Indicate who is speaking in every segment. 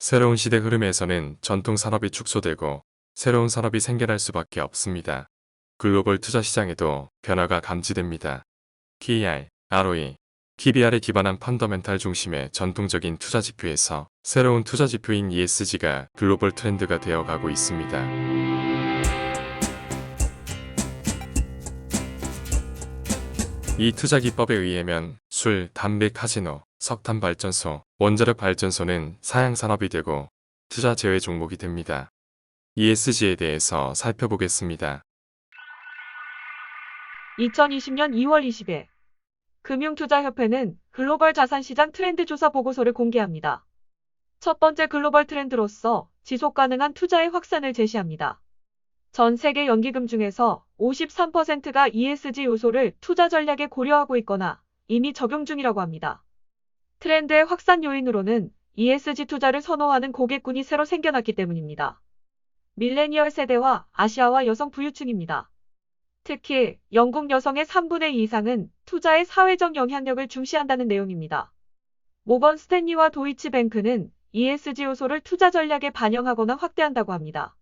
Speaker 1: 새로운 시대 흐름에서는 전통 산업이 축소되고 새로운 산업이 생겨날 수밖에 없습니다. 글로벌 투자 시장에도 변화가 감지됩니다. KR, ROE, PBR에 기반한 펀더멘탈 중심의 전통적인 투자 지표에서 새로운 투자 지표인 ESG가 글로벌 트렌드가 되어가고 있습니다. 이 투자 기법에 의하면 술, 담배, 카지노, 석탄 발전소, 원자력 발전소는 사양 산업이 되고 투자 제외 종목이 됩니다. ESG에 대해서 살펴보겠습니다.
Speaker 2: 2020년 2월 20일 금융투자협회는 글로벌 자산시장 트렌드 조사 보고서를 공개합니다. 첫 번째 글로벌 트렌드로서 지속가능한 투자의 확산을 제시합니다. 전 세계 연기금 중에서 53%가 ESG 요소를 투자 전략에 고려하고 있거나 이미 적용 중이라고 합니다. 트렌드의 확산 요인으로는 ESG 투자를 선호하는 고객군이 새로 생겨났기 때문입니다. 밀레니얼 세대와 아시아와 여성 부유층입니다. 특히 영국 여성의 3분의 2 이상은 투자의 사회적 영향력을 중시한다는 내용입니다. 모건 스탠리와 도이치뱅크는 ESG 요소를 투자 전략에 반영하거나 확대한다고 합니다.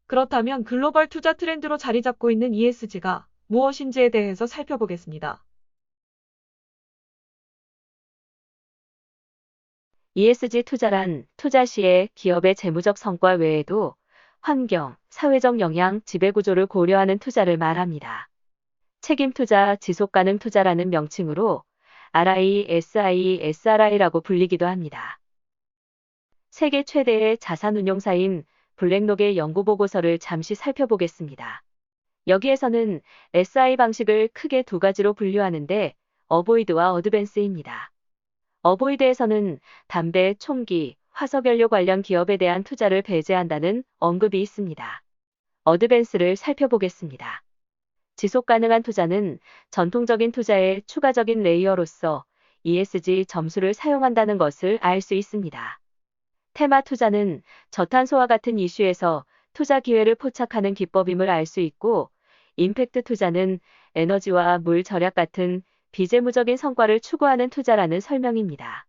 Speaker 2: 그렇다면 글로벌 투자 트렌드로 자리 잡고 있는 ESG가 무엇인지에 대해서 살펴보겠습니다.
Speaker 3: ESG 투자란 투자 시에 기업의 재무적 성과 외에도 환경, 사회적 영향, 지배구조를 고려하는 투자를 말합니다. 책임투자, 지속가능 투자라는 명칭으로 RI, SI, SRI라고 불리기도 합니다. 세계 최대의 자산운용사인 블랙록의 연구보고서를 잠시 살펴보겠습니다. 여기에서는 SI 방식을 크게 두 가지로 분류하는데 어보이드와 어드밴스입니다. 어보이드에서는 담배, 총기, 화석연료 관련 기업에 대한 투자를 배제한다는 언급이 있습니다. 어드밴스를 살펴보겠습니다. 지속가능한 투자는 전통적인 투자의 추가적인 레이어로서 ESG 점수를 사용한다는 것을 알 수 있습니다. 테마 투자는 저탄소와 같은 이슈에서 투자 기회를 포착하는 기법임을 알 수 있고, 임팩트 투자는 에너지와 물 절약 같은 비재무적인 성과를 추구하는 투자라는 설명입니다.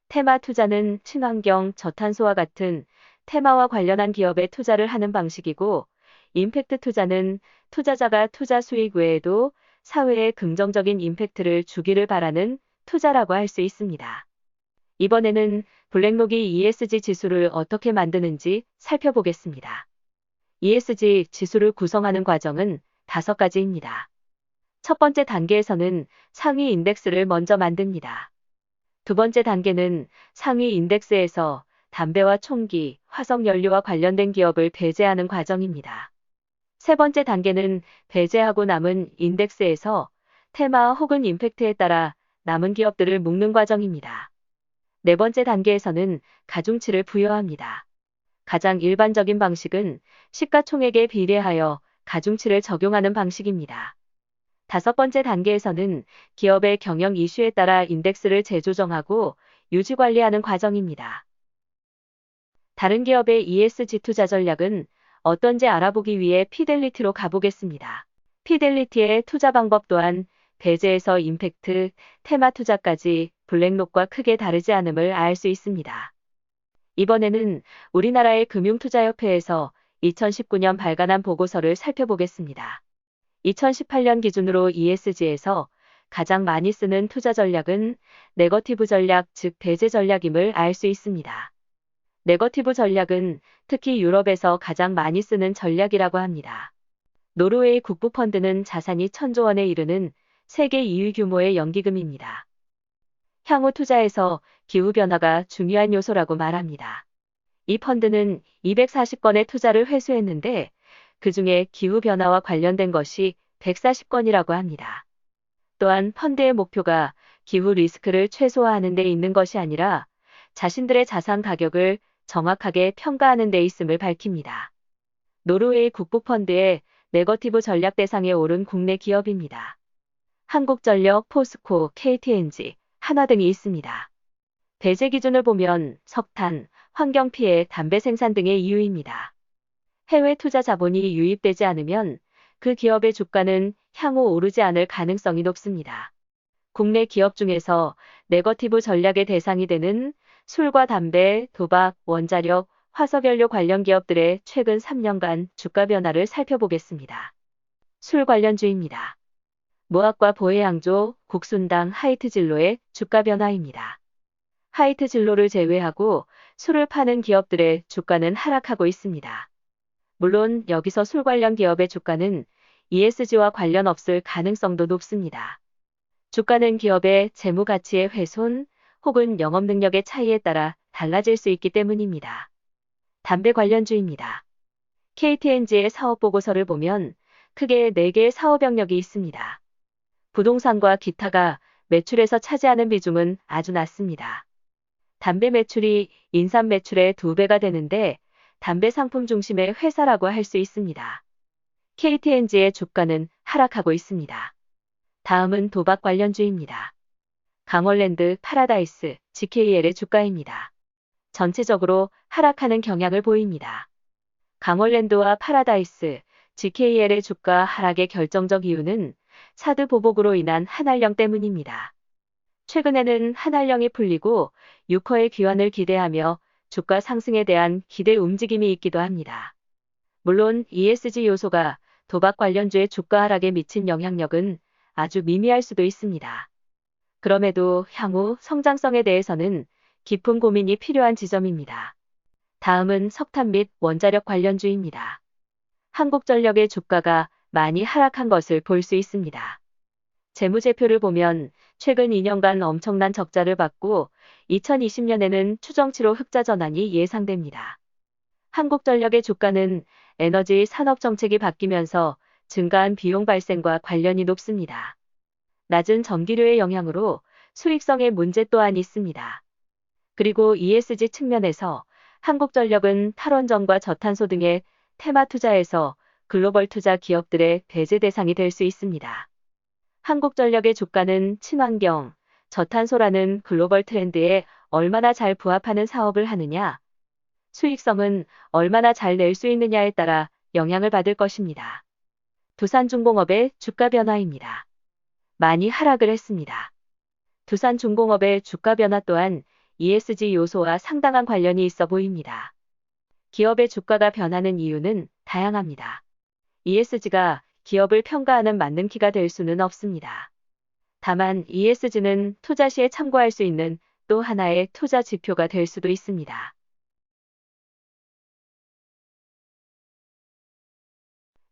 Speaker 3: 테마 투자는 친환경, 저탄소와 같은 테마와 관련한 기업에 투자를 하는 방식이고, 임팩트 투자는 투자자가 투자 수익 외에도 사회에 긍정적인 임팩트를 주기를 바라는 투자라고 할 수 있습니다. 이번에는 블랙록이 ESG 지수를 어떻게 만드는지 살펴보겠습니다. ESG 지수를 구성하는 과정은 5가지입니다. 첫 번째 단계에서는 상위 인덱스를 먼저 만듭니다. 두 번째 단계는 상위 인덱스에서 담배와 총기, 화석연료와 관련된 기업을 배제하는 과정입니다. 세 번째 단계는 배제하고 남은 인덱스에서 테마 혹은 임팩트에 따라 남은 기업들을 묶는 과정입니다. 네 번째 단계에서는 가중치를 부여합니다. 가장 일반적인 방식은 시가총액에 비례하여 가중치를 적용하는 방식입니다. 다섯 번째 단계에서는 기업의 경영 이슈에 따라 인덱스를 재조정하고 유지관리하는 과정입니다. 다른 기업의 ESG 투자 전략은 어떤지 알아보기 위해 피델리티로 가보겠습니다. 피델리티의 투자 방법 또한 배제에서 임팩트, 테마 투자까지 블랙록과 크게 다르지 않음을 알 수 있습니다. 이번에는 우리나라의 금융투자협회에서 2019년 발간한 보고서를 살펴보겠습니다. 2018년 기준으로 ESG에서 가장 많이 쓰는 투자 전략은 네거티브 전략, 즉 배제 전략임을 알 수 있습니다. 네거티브 전략은 특히 유럽에서 가장 많이 쓰는 전략이라고 합니다. 노르웨이 국부펀드는 자산이 1000조 원에 이르는 세계 2위 규모의 연기금입니다. 향후 투자에서 기후변화가 중요한 요소라고 말합니다. 이 펀드는 240건의 투자를 회수했는데 그중에 기후변화와 관련된 것이 140건이라고 합니다. 또한 펀드의 목표가 기후 리스크를 최소화하는 데 있는 것이 아니라 자신들의 자산 가격을 정확하게 평가하는 데 있음을 밝힙니다. 노르웨이 국부펀드의 네거티브 전략 대상에 오른 국내 기업입니다. 한국전력, 포스코, KTNG, 한화 등이 있습니다. 배제 기준을 보면 석탄, 환경피해, 담배 생산 등의 이유입니다. 해외 투자 자본이 유입되지 않으면 그 기업의 주가는 향후 오르지 않을 가능성이 높습니다. 국내 기업 중에서 네거티브 전략의 대상이 되는 술과 담배, 도박, 원자력, 화석연료 관련 기업들의 최근 3년간 주가 변화를 살펴보겠습니다. 술 관련주입니다. 모학과 보해양조, 국순당, 하이트진로의 주가 변화입니다. 하이트진로를 제외하고 술을 파는 기업들의 주가는 하락하고 있습니다. 물론 여기서 술 관련 기업의 주가는 ESG와 관련 없을 가능성도 높습니다. 주가는 기업의 재무 가치의 훼손 혹은 영업 능력의 차이에 따라 달라질 수 있기 때문입니다. 담배 관련주입니다. KTNG의 사업 보고서를 보면 크게 4개의 사업 영역이 있습니다. 부동산과 기타가 매출에서 차지하는 비중은 아주 낮습니다. 담배 매출이 인삼 매출의 2배가 되는데 담배 상품 중심의 회사라고 할 수 있습니다. KTNG의 주가는 하락하고 있습니다. 다음은 도박 관련주입니다. 강월랜드, 파라다이스, GKL의 주가입니다. 전체적으로 하락하는 경향을 보입니다. 강월랜드와 파라다이스, GKL의 주가 하락의 결정적 이유는 사드 보복으로 인한 한알령 때문입니다. 최근에는 한알령이 풀리고 유커의 귀환을 기대하며 주가 상승에 대한 기대 움직임이 있기도 합니다. 물론 ESG 요소가 도박 관련주의 주가 하락에 미친 영향력은 아주 미미할 수도 있습니다. 그럼에도 향후 성장성에 대해서는 깊은 고민이 필요한 지점입니다. 다음은 석탄 및 원자력 관련주입니다. 한국전력의 주가가 많이 하락한 것을 볼 수 있습니다. 재무제표를 보면 최근 2년간 엄청난 적자를 받고 2020년에는 추정치로 흑자 전환이 예상됩니다. 한국전력의 주가는 에너지 산업 정책이 바뀌면서 증가한 비용 발생과 관련이 높습니다. 낮은 전기료의 영향으로 수익성의 문제 또한 있습니다. 그리고 ESG 측면에서 한국전력은 탈원전과 저탄소 등의 테마 투자에서 글로벌 투자 기업들의 배제 대상이 될 수 있습니다. 한국전력의 주가는 친환경, 저탄소라는 글로벌 트렌드에 얼마나 잘 부합하는 사업을 하느냐, 수익성은 얼마나 잘 낼 수 있느냐에 따라 영향을 받을 것입니다. 두산중공업의 주가 변화입니다. 많이 하락을 했습니다. 두산중공업의 주가 변화 또한 ESG 요소와 상당한 관련이 있어 보입니다. 기업의 주가가 변하는 이유는 다양합니다. ESG가 기업을 평가하는 만능키가 될 수는 없습니다. 다만 ESG는 투자 시에 참고할 수 있는 또 하나의 투자 지표가 될 수도 있습니다.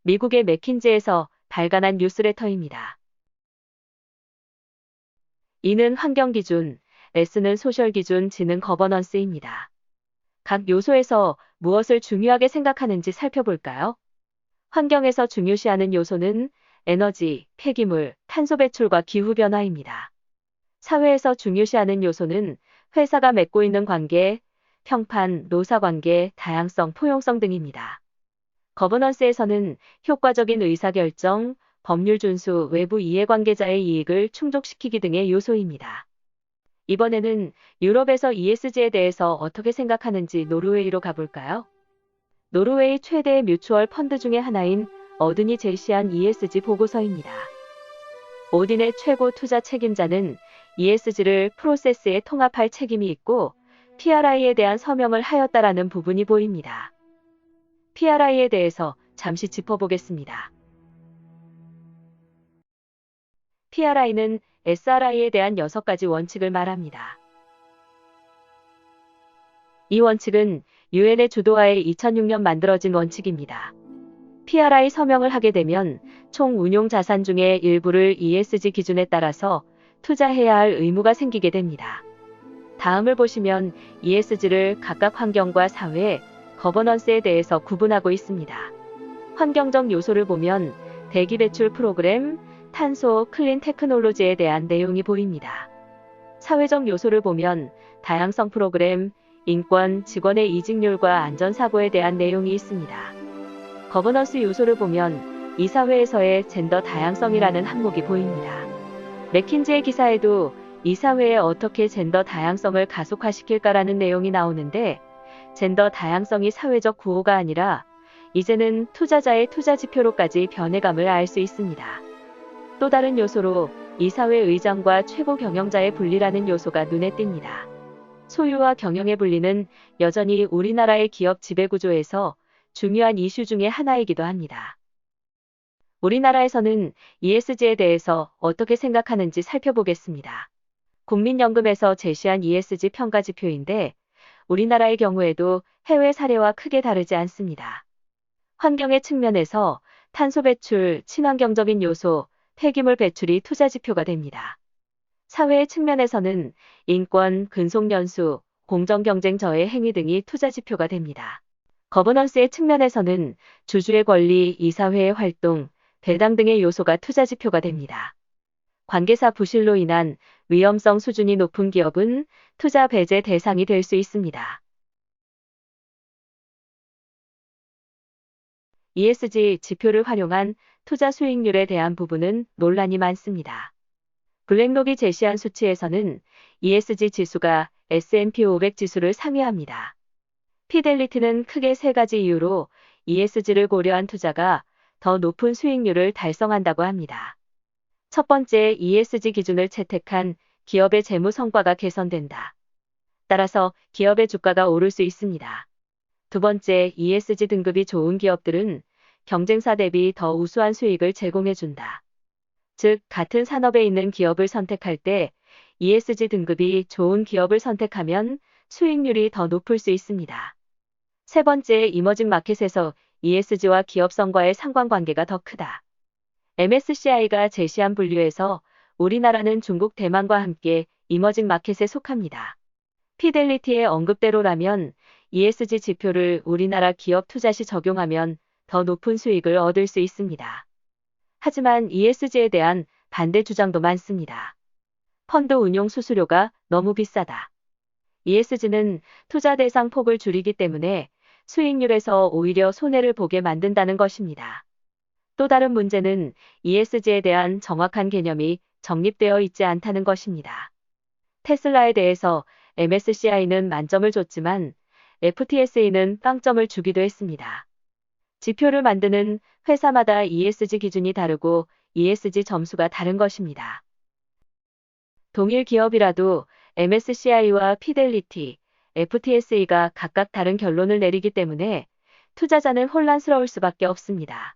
Speaker 3: 미국의 맥킨지에서 발간한 뉴스레터입니다. E는 환경기준, S는 소셜기준 지능 거버넌스입니다. 각 요소에서 무엇을 중요하게 생각하는지 살펴볼까요? 환경에서 중요시하는 요소는 에너지, 폐기물, 탄소 배출과 기후변화입니다. 사회에서 중요시하는 요소는 회사가 맺고 있는 관계, 평판, 노사관계, 다양성, 포용성 등입니다. 거버넌스에서는 효과적인 의사결정, 법률 준수, 외부 이해관계자의 이익을 충족시키기 등의 요소입니다. 이번에는 유럽에서 ESG에 대해서 어떻게 생각하는지 노르웨이로 가볼까요? 노르웨이 최대의 뮤추얼 펀드 중의 하나인 어든이 제시한 ESG 보고서입니다. 오딘의 최고 투자 책임자는 ESG를 프로세스에 통합할 책임이 있고 PRI에 대한 서명을 하였다라는 부분이 보입니다. PRI에 대해서 잠시 짚어보겠습니다. PRI는 SRI에 대한 6가지 원칙을 말합니다. 이 원칙은 UN의 주도하에 2006년 만들어진 원칙입니다. PRI 서명을 하게 되면 총 운용 자산 중에 일부를 ESG 기준에 따라서 투자해야 할 의무가 생기게 됩니다. 다음을 보시면 ESG를 각각 환경과 사회, 거버넌스에 대해서 구분하고 있습니다. 환경적 요소를 보면 대기 배출 프로그램, 탄소, 클린 테크놀로지에 대한 내용이 보입니다. 사회적 요소를 보면 다양성 프로그램, 인권, 직원의 이직률과 안전사고에 대한 내용이 있습니다. 거버넌스 요소를 보면 이 사회에서의 젠더 다양성이라는 항목이 보입니다. 맥킨지의 기사에도 이 사회에 어떻게 젠더 다양성을 가속화시킬까라는 내용이 나오는데 젠더 다양성이 사회적 구호가 아니라 이제는 투자자의 투자 지표로까지 변해감을 알 수 있습니다. 또 다른 요소로 이 사회 의장과 최고 경영자의 분리라는 요소가 눈에 띕니다. 소유와 경영의 분리는 여전히 우리나라의 기업 지배구조에서 중요한 이슈 중의 하나이기도 합니다. 우리나라에서는 ESG에 대해서 어떻게 생각하는지 살펴보겠습니다. 국민연금에서 제시한 ESG 평가 지표인데 우리나라의 경우에도 해외 사례와 크게 다르지 않습니다. 환경의 측면에서 탄소 배출, 친환경적인 요소, 폐기물 배출이 투자 지표가 됩니다. 사회의 측면에서는 인권, 근속연수, 공정경쟁 저해 행위 등이 투자 지표가 됩니다. 거버넌스의 측면에서는 주주의 권리, 이사회의 활동, 배당 등의 요소가 투자 지표가 됩니다. 관계사 부실로 인한 위험성 수준이 높은 기업은 투자 배제 대상이 될 수 있습니다. ESG 지표를 활용한 투자 수익률에 대한 부분은 논란이 많습니다. 블랙록이 제시한 수치에서는 ESG 지수가 S&P 500 지수를 상회합니다. 피델리티는 크게 세 가지 이유로 ESG를 고려한 투자가 더 높은 수익률을 달성한다고 합니다. 첫 번째, ESG 기준을 채택한 기업의 재무 성과가 개선된다. 따라서 기업의 주가가 오를 수 있습니다. 두 번째, ESG 등급이 좋은 기업들은 경쟁사 대비 더 우수한 수익을 제공해준다. 즉, 같은 산업에 있는 기업을 선택할 때 ESG 등급이 좋은 기업을 선택하면 수익률이 더 높을 수 있습니다. 세 번째, 이머징 마켓에서 ESG와 기업성과의 상관관계가 더 크다. MSCI가 제시한 분류에서 우리나라는 중국, 대만과 함께 이머징 마켓에 속합니다. 피델리티의 언급대로라면 ESG 지표를 우리나라 기업 투자 시 적용하면 더 높은 수익을 얻을 수 있습니다. 하지만 ESG에 대한 반대 주장도 많습니다. 펀드 운용 수수료가 너무 비싸다. ESG는 투자 대상 폭을 줄이기 때문에 수익률에서 오히려 손해를 보게 만든다는 것입니다. 또 다른 문제는 ESG에 대한 정확한 개념이 정립되어 있지 않다는 것입니다. 테슬라에 대해서 MSCI는 만점을 줬지만 FTSE는 빵점을 주기도 했습니다. 지표를 만드는 회사마다 ESG 기준이 다르고 ESG 점수가 다른 것입니다. 동일 기업이라도 MSCI와 피델리티, FTSE가 각각 다른 결론을 내리기 때문에 투자자는 혼란스러울 수밖에 없습니다.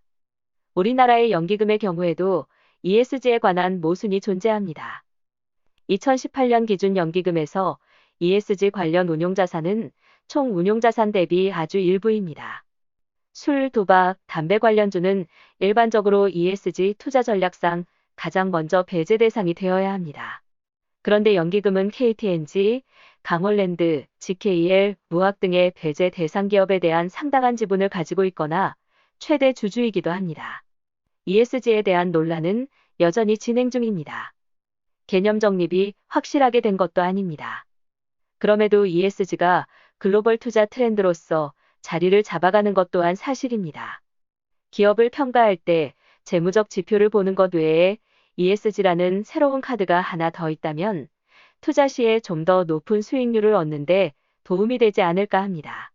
Speaker 3: 우리나라의 연기금의 경우에도 ESG에 관한 모순이 존재합니다. 2018년 기준 연기금에서 ESG 관련 운용자산은 총 운용자산 대비 아주 일부입니다. 술, 도박, 담배 관련주는 일반적으로 ESG 투자 전략상 가장 먼저 배제 대상이 되어야 합니다. 그런데 연기금은 KTNG, 강홀랜드, GKL, 무학 등의 배제 대상 기업에 대한 상당한 지분을 가지고 있거나 최대 주주이기도 합니다. ESG에 대한 논란은 여전히 진행 중입니다. 개념 정립이 확실하게 된 것도 아닙니다. 그럼에도 ESG가 글로벌 투자 트렌드로서 자리를 잡아가는 것 또한 사실입니다. 기업을 평가할 때 재무적 지표를 보는 것 외에 ESG라는 새로운 카드가 하나 더 있다면 투자 시에 좀 더 높은 수익률을 얻는 데 도움이 되지 않을까 합니다.